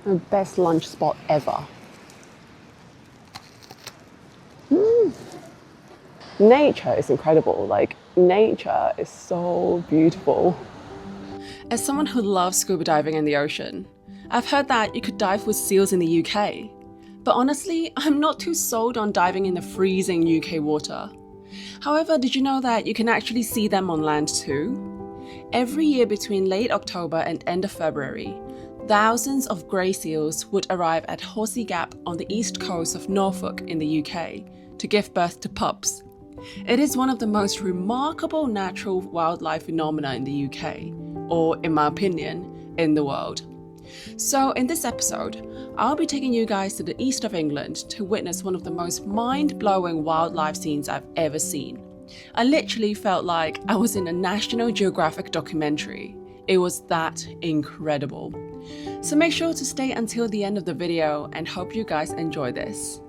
The best lunch spot ever. Nature is incredible. Like, nature is so beautiful. As someone who loves scuba diving in the ocean, I've heard that you could dive with seals in the UK. But honestly, I'm not too sold on diving in the freezing UK water. However, did you know that you can actually see them on land too? Every year between late October and end of February, thousands of grey seals would arrive at Horsey Gap on the east coast of Norfolk in the UK to give birth to pups. It is one of the most remarkable natural wildlife phenomena in the UK, or in my opinion, in the world. So in this episode, I'll be taking you guys to the east of England to witness one of the most mind-blowing wildlife scenes I've ever seen. I literally felt like I was in a National Geographic documentary. It was that incredible. So make sure to stay until the end of the video and hope you guys enjoy this.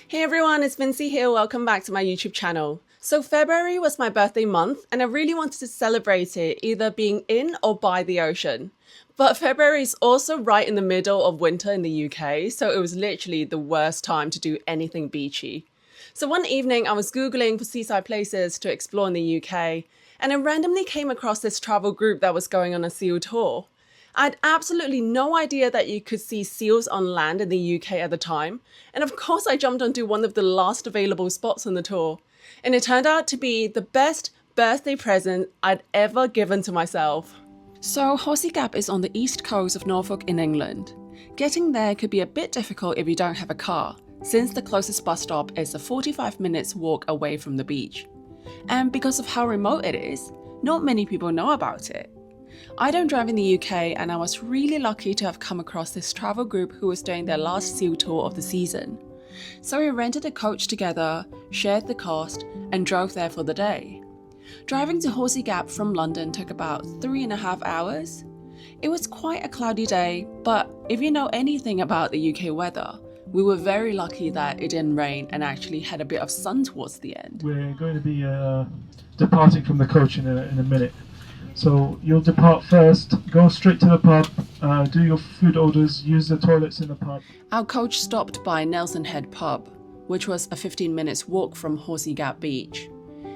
Hey everyone, it's Vincy here. Welcome back to my YouTube channel. So February was my birthday month and I really wanted to celebrate it either being in or by the ocean. But February is also right in the middle of winter in the UK, so it was literally the worst time to do anything beachy. So one evening I was Googling for seaside places to explore in the UK and I randomly came across this travel group that was going on a seal tour. I had absolutely no idea that you could see seals on land in the UK at the time, and of course I jumped onto one of the last available spots on the tour, and it turned out to be the best birthday present I'd ever given to myself. So Horsey Gap is on the east coast of Norfolk in England. Getting there could be a bit difficult if you don't have a car, since the closest bus stop is a 45 minutes walk away from the beach. And because of how remote it is, not many people know about it. I don't drive in the UK and I was really lucky to have come across this travel group who was doing their last seal tour of the season. So we rented a coach together, shared the cost, and drove there for the day. Driving to Horsey Gap from London took about 3.5 hours. It was quite a cloudy day, but if you know anything about the UK weather, we were very lucky that it didn't rain and actually had a bit of sun towards the end. We're going to be departing from the coach in a minute. So you'll depart first, go straight to the pub, do your food orders, use the toilets in the pub. Our coach stopped by Nelson Head Pub, which was a 15 minutes walk from Horsey Gap Beach.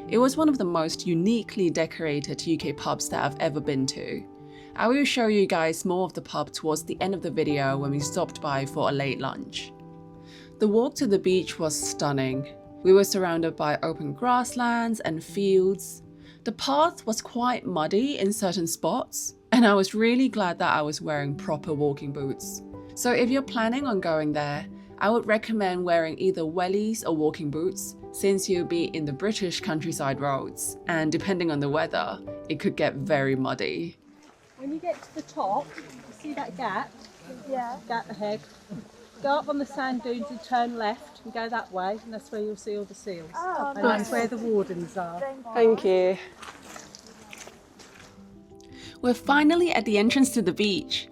It was one of the most uniquely decorated UK pubs that I've ever been to. I will show you guys more of the pub towards the end of the video when we stopped by for a late lunch. The walk to the beach was stunning. We were surrounded by open grasslands and fields. The path was quite muddy in certain spots, and I was really glad that I was wearing proper walking boots. So if you're planning on going there, I would recommend wearing either wellies or walking boots, since you'll be in the British countryside roads, and depending on the weather, it could get very muddy. When you get to the top, you see that gap? Yeah. Gap ahead. Go up on the sand dunes and turn left and go that way, and that's where you'll see all the seals. Oh, and that's where the wardens are. Thank you. We're finally at the entrance to the beach.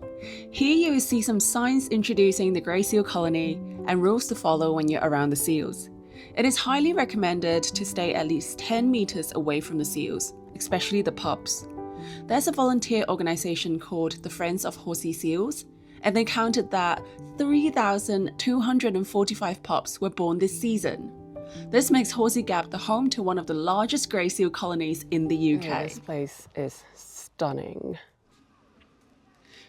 Here you will see some signs introducing the grey seal colony and rules to follow when you're around the seals. It is highly recommended to stay at least 10 meters away from the seals, especially the pups. There's a volunteer organisation called the Friends of Horsey Seals, and they counted that 3,245 pups were born this season. This makes Horsey Gap the home to one of the largest grey seal colonies in the UK. Yeah, this place is stunning.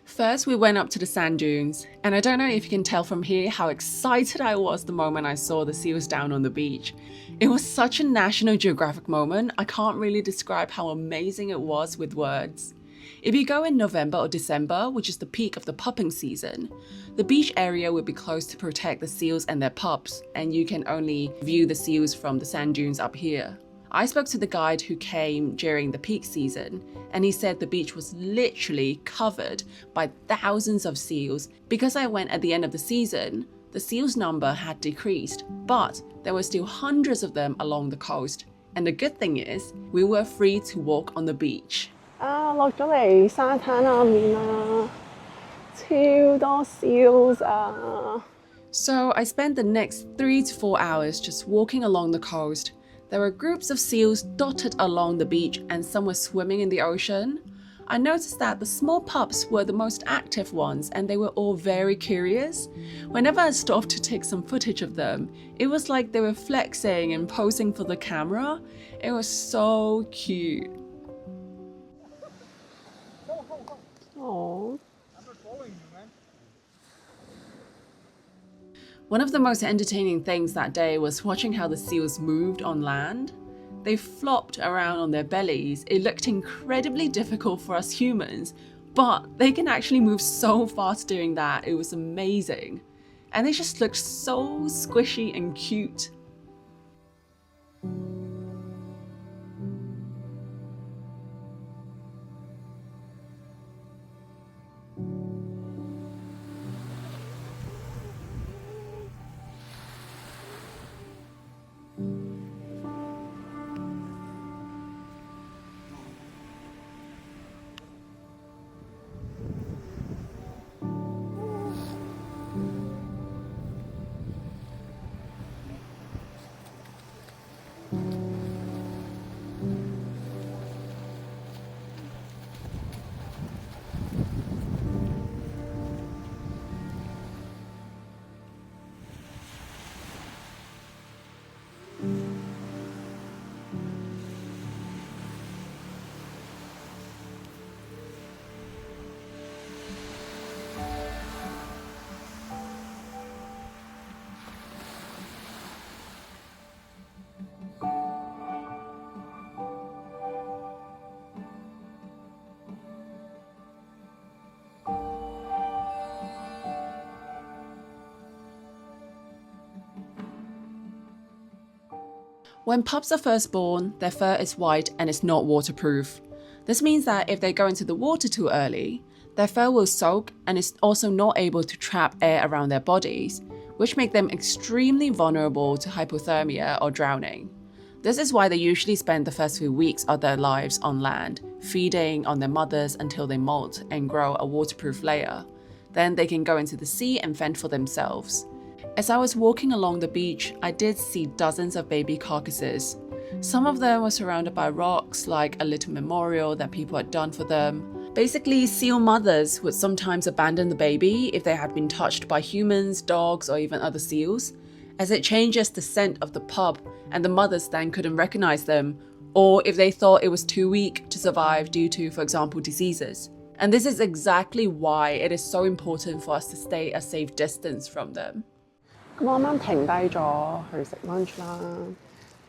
First, we went up to the sand dunes, and I don't know if you can tell from here how excited I was the moment I saw the seals down on the beach. It was such a National Geographic moment, I can't really describe how amazing it was with words. If you go in November or December, which is the peak of the pupping season, the beach area will be closed to protect the seals and their pups, and you can only view the seals from the sand dunes up here. I spoke to the guide who came during the peak season, and he said the beach was literally covered by thousands of seals. Because I went at the end of the season, the seals' number had decreased, but there were still hundreds of them along the coast. And the good thing is, we were free to walk on the beach. 落咗嚟沙灘下面啦，超多 seals 啊！ So I spent the next 3 to 4 hours just walking along the coast, There were groups of seals dotted along the beach and some were swimming in the ocean. I noticed that the small pups were the most active ones and they were all very curious. Whenever I stopped to take some footage of them, it was like they were flexing and posing for the camera. It was so cute. Oh. One of the most entertaining things that day was watching how the seals moved on land. They flopped around on their bellies. It looked incredibly difficult for us humans, but they can actually move so fast doing that. It was amazing. And they just looked so squishy and cute. When pups are first born, their fur is white and is not waterproof. This means that if they go into the water too early, their fur will soak and is also not able to trap air around their bodies, which make them extremely vulnerable to hypothermia or drowning. This is why they usually spend the first few weeks of their lives on land, feeding on their mothers until they molt and grow a waterproof layer. Then they can go into the sea and fend for themselves. As I was walking along the beach, I did see dozens of baby carcasses. Some of them were surrounded by rocks, like a little memorial that people had done for them. Basically, seal mothers would sometimes abandon the baby if they had been touched by humans, dogs, or even other seals, as it changes the scent of the pup and the mothers then couldn't recognize them, or if they thought it was too weak to survive due to, for example, diseases. And this is exactly why it is so important for us to stay a safe distance from them. 咁我啱啱停低咗去食 lunch 啦，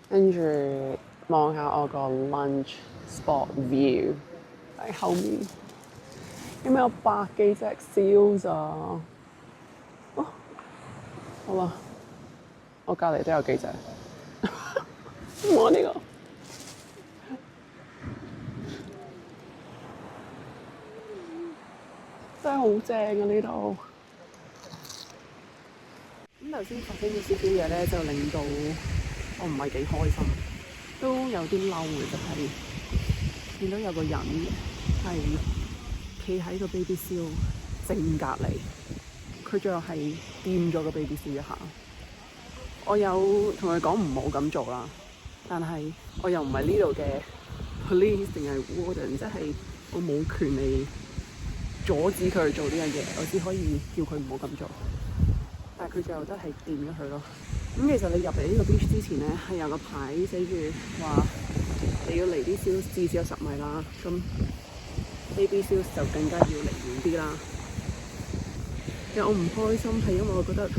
跟住望下我個 lunch spot view 喺後面，咁有百幾隻燒咋。哦，好啦，我隔離都有幾隻。我呢個真係好正啊！呢度。咁頭先發生咗少少嘢咧，就令到我唔係幾開心，都有啲嬲嘅，就係見到有個人係企喺個 baby seal 正隔離，佢最後係掂咗個 baby seal 一下。我有同佢講唔好咁做啦，但係我又唔係呢度嘅 police 定係 warden，即係我冇權利阻止佢做呢樣嘢，我只可以叫佢唔好咁做。但係佢最後都係掂咗佢咯。咁其實你入嚟呢個 beach 之前咧，係有個牌寫住話你要離啲 seals 至少有10米啦。咁 baby seals 就更加要離遠啲啦。其實我唔開心係因為我覺得呢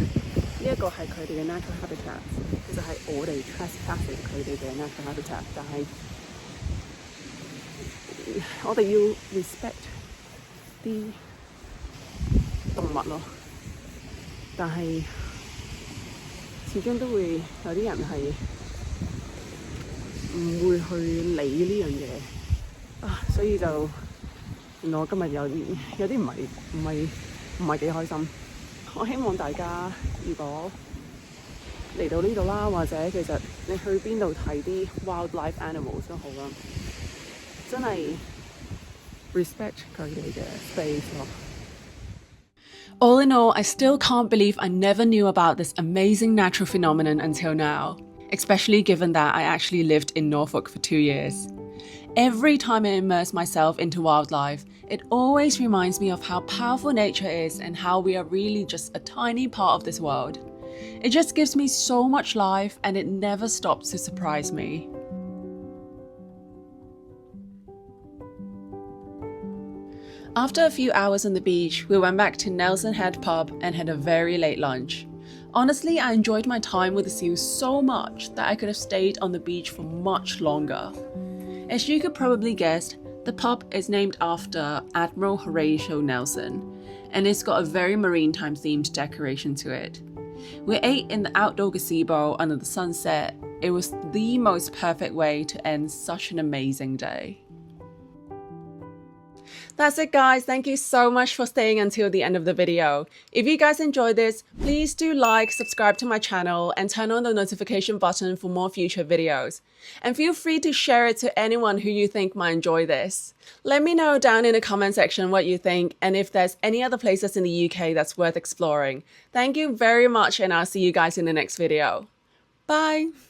一個係佢哋嘅 natural habitat， 其實係我哋 trespassing 佢哋嘅 natural habitat， 但係我哋要 respect 啲動物咯。但係始終都會有啲人係唔會去理呢樣嘢啊，所以就原來我今日有啲唔係幾開心。我希望大家如果嚟到呢度啦，或者其實你去邊度睇啲 wildlife animals 都好啦，真係 respect 佢哋嘅 space 咯。All in all, I still can't believe I never knew about this amazing natural phenomenon until now. especially given that I actually lived in Norfolk for 2 years. Every time I immerse myself into wildlife, it always reminds me of how powerful nature is and how we are really just a tiny part of this world. It just gives me so much life and it never stops to surprise me. After a few hours on the beach, we went back to Nelson Head pub and had a very late lunch. Honestly, I enjoyed my time with the seals so much that I could have stayed on the beach for much longer. As you could probably guess, the pub is named after Admiral Horatio Nelson, and it's got a very maritime themed decoration to it. We ate in the outdoor gazebo under the sunset. It was the most perfect way to end such an amazing day. That's it guys, thank you so much for staying until the end of the video. If you guys enjoyed this, please do like, subscribe to my channel and turn on the notification button for more future videos. And feel free to share it to anyone who you think might enjoy this. Let me know down in the comment section what you think and if there's any other places in the UK that's worth exploring. Thank you very much and I'll see you guys in the next video. Bye!